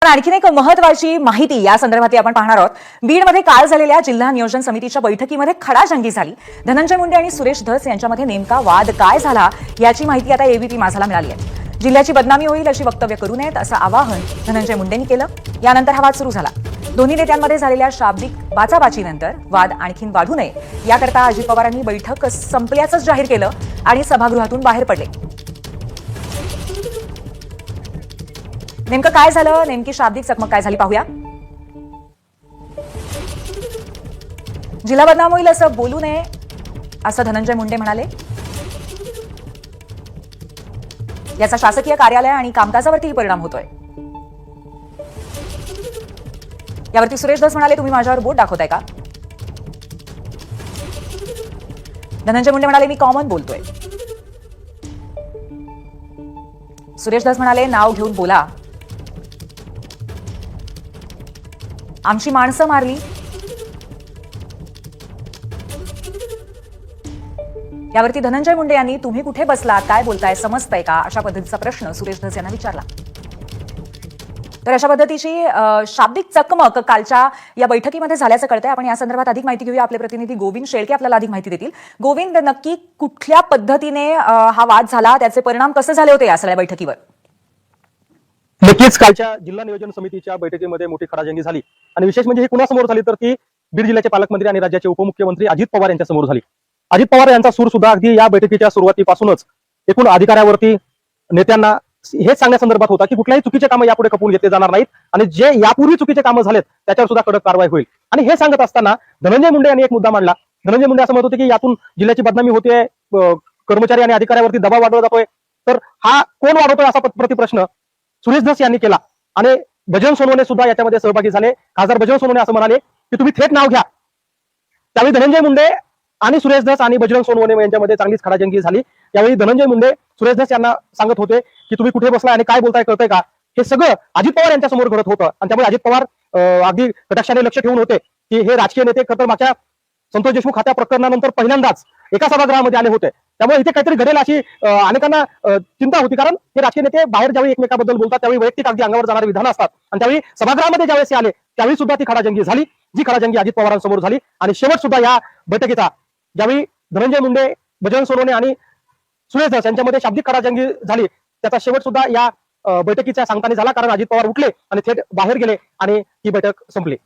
पण आणखीन एक महत्वाची माहिती या संदर्भात आपण पाहणार आहोत. बीडमध्ये काल झालेल्या जिल्हा नियोजन समितीच्या बैठकीमध्ये खडाजंगी झाली. धनंजय मुंडे आणि सुरेश धस यांच्यामध्ये नेमका वाद काय झाला याची माहिती आता एबीपी माझाला मिळाली आहे. जिल्ह्याची बदनामी होईल अशी वक्तव्य करू नयेत असं आवाहन धनंजय मुंडेंनी केलं. यानंतर हा वाद सुरू झाला. दोन्ही नेत्यांमध्ये झालेल्या शाब्दिक बाचाबाचीनंतर वाद आणखीन वाढू नये याकरता अजित पवारांनी बैठक संपल्याचंच जाहीर केलं आणि सभागृहातून बाहेर पडले. नेमकं काय झालं, नेमकी शाब्दिक चकमक काय झाली पाहूया. जिल्हा बदनाम होईल असं बोलू नये असं धनंजय मुंडे म्हणाले. याचा शासकीय कार्यालय आणि कामकाजावरतीही परिणाम होतोय. यावरती सुरेश धस म्हणाले, तुम्ही माझ्यावर बोट दाखवताय का? धनंजय मुंडे म्हणाले, मी कॉमन बोलतोय. सुरेश धस म्हणाले, नाव घेऊन बोला. आमची माणसं मारली. यावरती धनंजय मुंडे यांनी तुम्ही कुठे बसलात, काय बोलताय, समजतंय का, अशा पद्धतीचा प्रश्न सुरेश धस यांना विचारला. तर अशा पद्धतीची शाब्दिक चकमक कालच्या या बैठकीमध्ये झाल्याचं कळतंय. आपण या संदर्भात अधिक माहिती घेऊया. आपले प्रतिनिधी गोविंद शेळके आपल्याला अधिक माहिती देतील. गोविंद, नक्की कुठल्या पद्धतीने हा वाद झाला, त्याचे परिणाम कसे झाले होते या सगळ्या बैठकीवर? नक्कीच कालच्या जिल्हा नियोजन समितीच्या बैठकीमध्ये मोठी खडाजंगी झाली आणि विशेष म्हणजे ही कुणासमोर झाली तर ती बीड जिल्ह्याचे पालकमंत्री आणि राज्याचे उपमुख्यमंत्री अजित पवार यांच्या समोर झाली. अजित पवार यांचा सूर सुद्धा अगदी या बैठकीच्या सुरुवातीपासूनच एकूण अधिकाऱ्यावरती, नेत्यांना हेच सांगण्यासंदर्भात होता की कुठल्याही चुकीचे कामं यापुढे खपवून घेतले जाणार नाहीत आणि जे यापूर्वी चुकीचे कामं झालेत त्याच्यावर सुद्धा कडक कारवाई होईल. आणि हे सांगत असताना धनंजय मुंडे यांनी एक मुद्दा मांडला. धनंजय मुंडे असं म्हणत होते की यातून जिल्ह्याची बदनामी होते, कर्मचारी आणि अधिकाऱ्यावरती दबाव वाढवला जातोय. तर हा कोण वाढवतोय असा प्रतिप्रश्न सुरेश धस यांनी केला आणि बजरंग सोनवणे सुद्धा याच्यामध्ये सहभागी झाले. खासदार बजरंग सोनवणे असं म्हणाले की तुम्ही थेट नाव घ्या. त्यावेळी धनंजय मुंडे आणि सुरेश धस आणि बजरंग सोनवणे यांच्यामध्ये चांगलीच खडाजंगी झाली. यावेळी धनंजय मुंडे सुरेश धस यांना सांगत होते की तुम्ही कुठे बसलाय आणि काय बोलताय, कळतंय का? हे सगळं अजित पवार यांच्या समोर घडत होतं आणि त्यामुळे अजित पवार अगदी कटाक्षाने लक्ष ठेवून होते की हे राजकीय नेते खतर मागच्या संतोष देशमुख हत्या प्रकरणानंतर पहिल्यांदाच एका सभागृहामध्ये आले होते. त्यामुळे इथे काहीतरी घडेल अशी अनेकांना चिंता होती. कारण हे राजकीय नेते बाहेर ज्यावेळी एकमेकाबद्दल बोलतात त्यावेळी वैयक्तिक अगदी अंगावर जाणारी विधानं असतात आणि त्यावेळी सभागृहामध्ये ज्यावेळेस आले त्यावेळी सुद्धा ती खडाजंगी झाली, जी खडाजंगी अजित पवारांसमोर झाली. आणि शेवट सुद्धा या बैठकीचा ज्यावेळी धनंजय मुंडे, बजरंग सोनवणे आणि सुरेश धस यांच्यामध्ये शाब्दिक खडाजंगी झाली, त्याचा शेवट सुद्धा या बैठकीच्या सांगताना झाला. कारण अजित पवार उठले आणि थेट बाहेर गेले आणि ही बैठक संपली.